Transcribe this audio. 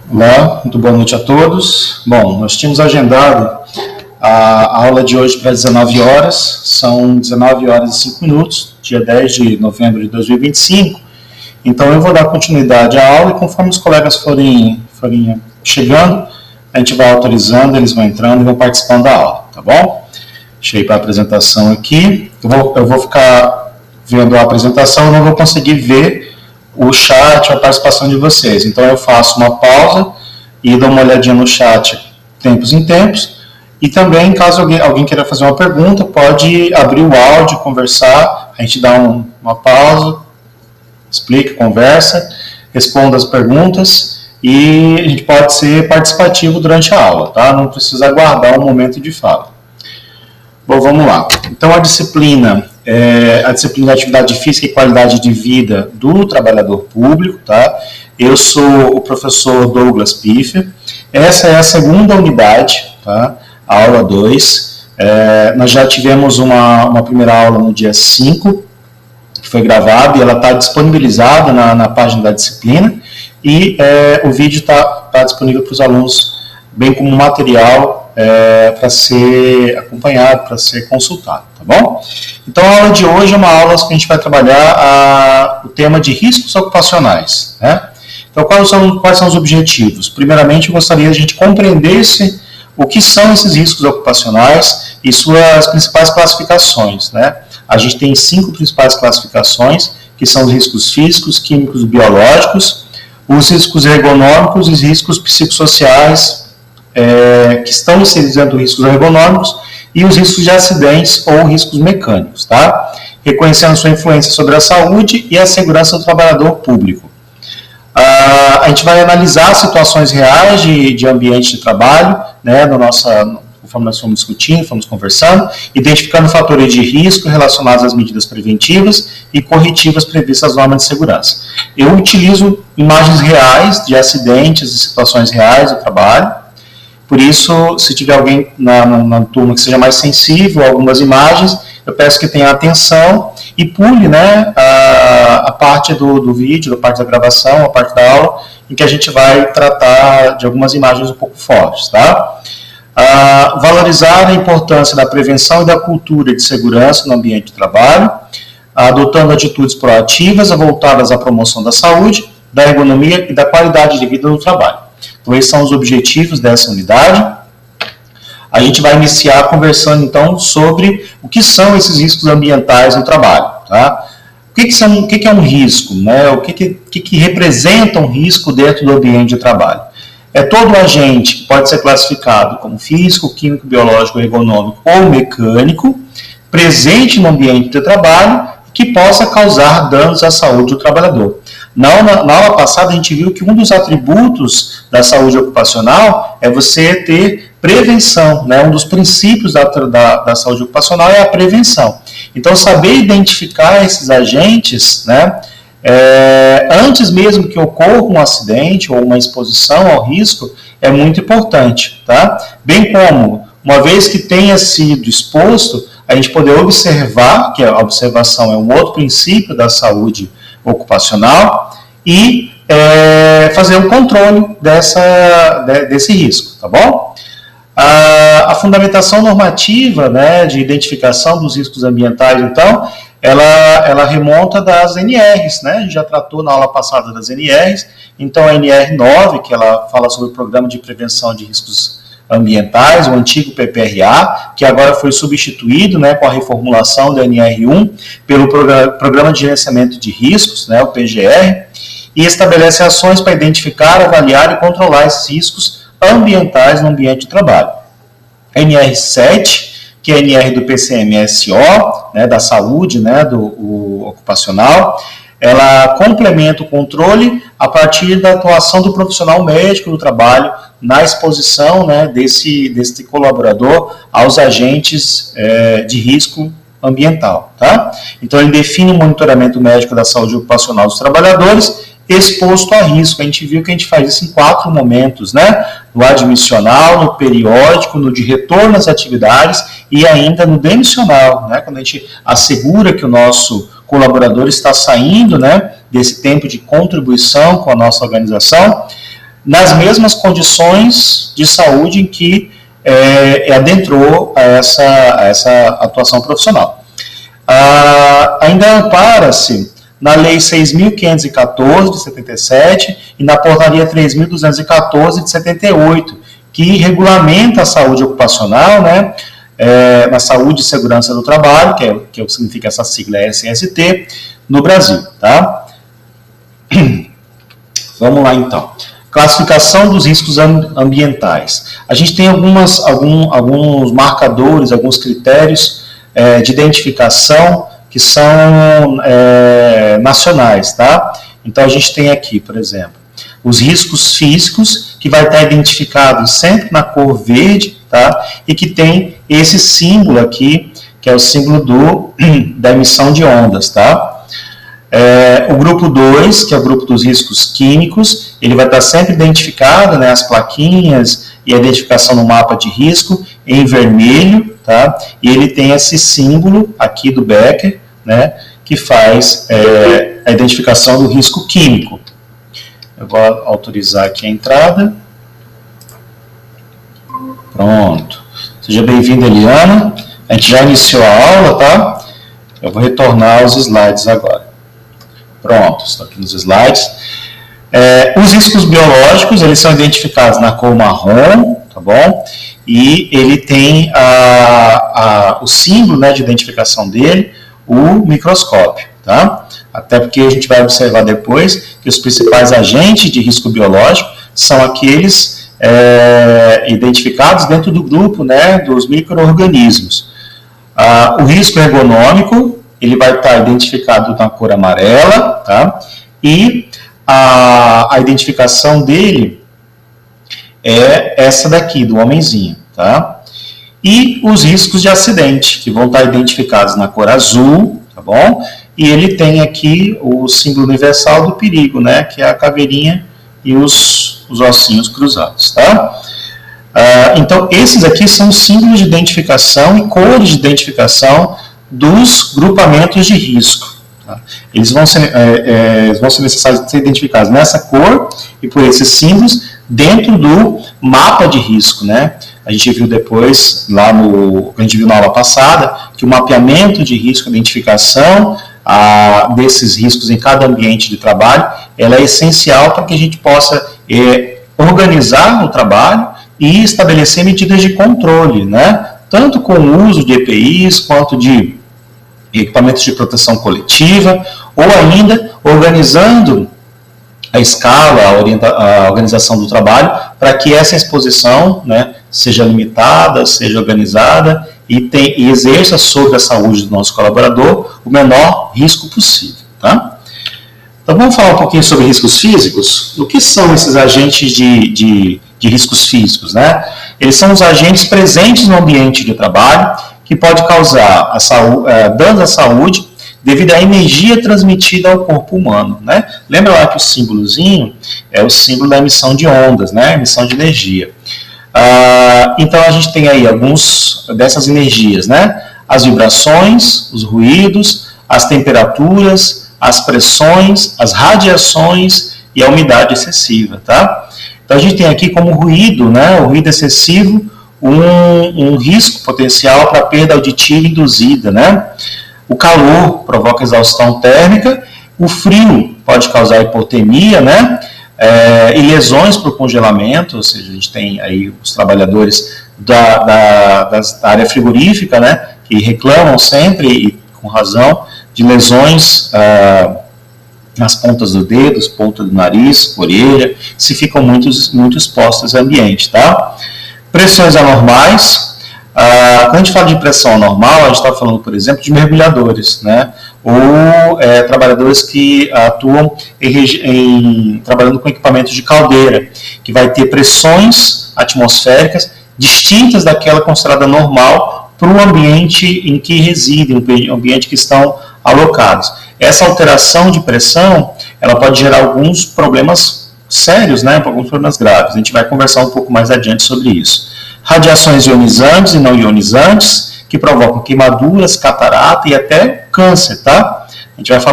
Olá, muito boa noite a todos. Bom, nós tínhamos agendado a aula de hoje para 19 horas, são 19 horas e 5 minutos, dia 10 de novembro de 2025. Então eu vou dar continuidade à aula e conforme os colegas forem chegando, a gente vai autorizando, eles vão entrando e vão participando da aula, tá bom? Deixa eu ir para a apresentação aqui. Eu vou ficar vendo a apresentação, eu não vou conseguir ver o chat, a participação de vocês. Então eu faço uma pausa e dou uma olhadinha no chat tempos em tempos. E também, caso alguém queira fazer uma pergunta, pode abrir o áudio, conversar, a gente dá uma pausa, explica, conversa, responda as perguntas e a gente pode ser participativo durante a aula, tá? Não precisa aguardar um momento de fala. Bom, vamos lá. Então a disciplina de atividade física e qualidade de vida do trabalhador público, tá? Eu sou o professor Douglas Piffer. Essa é a segunda unidade, tá? A aula 2. Nós já tivemos uma primeira aula no dia 5, que foi gravada, e ela está disponibilizada na página da disciplina, e o vídeo está disponível para os alunos, bem como material para ser acompanhado, para ser consultado, tá bom? Então a aula de hoje é uma aula que a gente vai trabalhar o tema de riscos ocupacionais, né? Então quais são os objetivos? Primeiramente eu gostaria de a gente compreender o que são esses riscos ocupacionais e suas principais classificações, né? A gente tem 5 principais classificações, que são os riscos físicos, químicos e biológicos, os riscos ergonômicos e os riscos psicossociais, que estão inseridos dentro dos riscos ergonômicos, e os riscos de acidentes ou riscos mecânicos, tá? Reconhecendo sua influência sobre a saúde e a segurança do trabalhador público. A gente vai analisar situações reais de ambiente de trabalho, né, conforme nós fomos discutindo, fomos conversando, identificando fatores de risco relacionados às medidas preventivas e corretivas previstas nas normas de segurança. Eu utilizo imagens reais de acidentes e situações reais do trabalho. Por isso, se tiver alguém na turma que seja mais sensível a algumas imagens, eu peço que tenha atenção e pule, né, a parte do vídeo, a parte da gravação, a parte da aula, em que a gente vai tratar de algumas imagens um pouco fortes, tá? Valorizar a importância da prevenção e da cultura de segurança no ambiente de trabalho, adotando atitudes proativas voltadas à promoção da saúde, da ergonomia e da qualidade de vida no trabalho. Então, esses são os objetivos dessa unidade. A gente vai iniciar conversando, então, sobre o que são esses riscos ambientais no trabalho, tá? O que é um risco, né? O que representa um risco dentro do ambiente de trabalho? É todo agente que pode ser classificado como físico, químico, biológico, ergonômico ou mecânico, presente no ambiente de trabalho, que possa causar danos à saúde do trabalhador. Na aula passada, a gente viu que um dos atributos da saúde ocupacional é você ter prevenção, né? Um dos princípios da saúde ocupacional é a prevenção. Então, saber identificar esses agentes, né, antes mesmo que ocorra um acidente ou uma exposição ao risco, é muito importante, tá? Bem como, uma vez que tenha sido exposto, a gente poder observar, que a observação é um outro princípio da saúde ocupacional, e fazer um controle desse risco, tá bom? A fundamentação normativa, né, de identificação dos riscos ambientais, então, ela remonta das NRs, né? A gente já tratou na aula passada das NRs, então a NR 9, que ela fala sobre o Programa de Prevenção de Riscos Ambientais, o antigo PPRA, que agora foi substituído, né, com a reformulação da NR1 pelo Programa de Gerenciamento de Riscos, né, o PGR, e estabelece ações para identificar, avaliar e controlar esses riscos ambientais no ambiente de trabalho. A NR7, que é a NR do PCMSO, né, da saúde, né, do ocupacional, ela complementa o controle a partir da atuação do profissional médico do trabalho na exposição, né, desse colaborador aos agentes de risco ambiental, tá? Então, ele define o monitoramento médico da saúde ocupacional dos trabalhadores exposto a risco. A gente viu que a gente faz isso em 4 momentos, né? No admissional, no periódico, no de retorno às atividades e ainda no demissional, né? Quando a gente assegura que o nosso colaborador está saindo, né, desse tempo de contribuição com a nossa organização. nas mesmas condições de saúde em que adentrou a essa atuação profissional. Ainda ampara-se na Lei 6.514, de 77, e na Portaria 3.214, de 78, que regulamenta a saúde ocupacional, né, na saúde e segurança do trabalho, que é o que significa essa sigla SST, no Brasil. Tá? Vamos lá, então. Classificação dos riscos ambientais. A gente tem alguns marcadores, alguns critérios de identificação que são nacionais, tá? Então, a gente tem aqui, por exemplo, os riscos físicos, que vai estar identificado sempre na cor verde, tá? E que tem esse símbolo aqui, que é o símbolo da emissão de ondas, tá? O grupo 2, que é o grupo dos riscos químicos, ele vai estar sempre identificado, né, as plaquinhas e a identificação no mapa de risco em vermelho, tá? E ele tem esse símbolo aqui do Becker, né, que faz a identificação do risco químico. Eu vou autorizar aqui a entrada. Pronto. Seja bem-vinda, Eliana. A gente já iniciou a aula, tá? Eu vou retornar aos slides agora. Pronto, estou aqui nos slides. Os riscos biológicos, eles são identificados na cor marrom, tá bom? E ele tem o símbolo, né, de identificação dele, o microscópio, tá? Até porque a gente vai observar depois que os principais agentes de risco biológico são aqueles identificados dentro do grupo, né, dos micro-organismos. O risco ergonômico, ele vai estar identificado na cor amarela, tá? E a identificação dele é essa daqui, do homenzinho, tá? E os riscos de acidente, que vão estar identificados na cor azul, tá bom? E ele tem aqui o símbolo universal do perigo, né? Que é a caveirinha e os ossinhos cruzados, tá? Então, esses aqui são símbolos de identificação e cores de identificação dos grupamentos de risco. Tá? Eles vão ser necessários ser identificados nessa cor e por esses símbolos dentro do mapa de risco, né? A gente viu depois, a gente viu na aula passada, que o mapeamento de risco, a identificação desses riscos em cada ambiente de trabalho, ela é essencial para que a gente possa organizar o trabalho e estabelecer medidas de controle, né? Tanto com o uso de EPIs, quanto de equipamentos de proteção coletiva, ou ainda organizando a escala, a organização do trabalho, para que essa exposição, né, seja limitada, seja organizada e exerça sobre a saúde do nosso colaborador o menor risco possível. Tá? Então vamos falar um pouquinho sobre riscos físicos. O que são esses agentes de riscos físicos, né? Eles são os agentes presentes no ambiente de trabalho que pode causar danos à saúde devido à energia transmitida ao corpo humano, né? Lembra lá que o símbolozinho é o símbolo da emissão de ondas, né? Emissão de energia. Então a gente tem aí alguns dessas energias, né? As vibrações, os ruídos, as temperaturas, as pressões, as radiações e a umidade excessiva, tá? Então a gente tem aqui como ruído, né, o ruído excessivo, um risco potencial para perda auditiva induzida, né? O calor provoca exaustão térmica, o frio pode causar hipotermia, né? E lesões por congelamento, ou seja, a gente tem aí os trabalhadores da área frigorífica, né, que reclamam sempre, e com razão, de lesões nas pontas dos dedos, ponta do nariz, orelha, se ficam muito expostos ao ambiente, tá? Pressões anormais. Quando a gente fala de pressão anormal, a gente está falando, por exemplo, de mergulhadores, né? Ou trabalhadores que atuam trabalhando com equipamentos de caldeira, que vai ter pressões atmosféricas distintas daquela considerada normal para o ambiente em que residem, o ambiente que estão alocados. Essa alteração de pressão, ela pode gerar alguns problemas sérios, né? Alguns problemas graves. A gente vai conversar um pouco mais adiante sobre isso. Radiações ionizantes e não ionizantes, que provocam queimaduras, catarata e até câncer, tá? A gente vai falar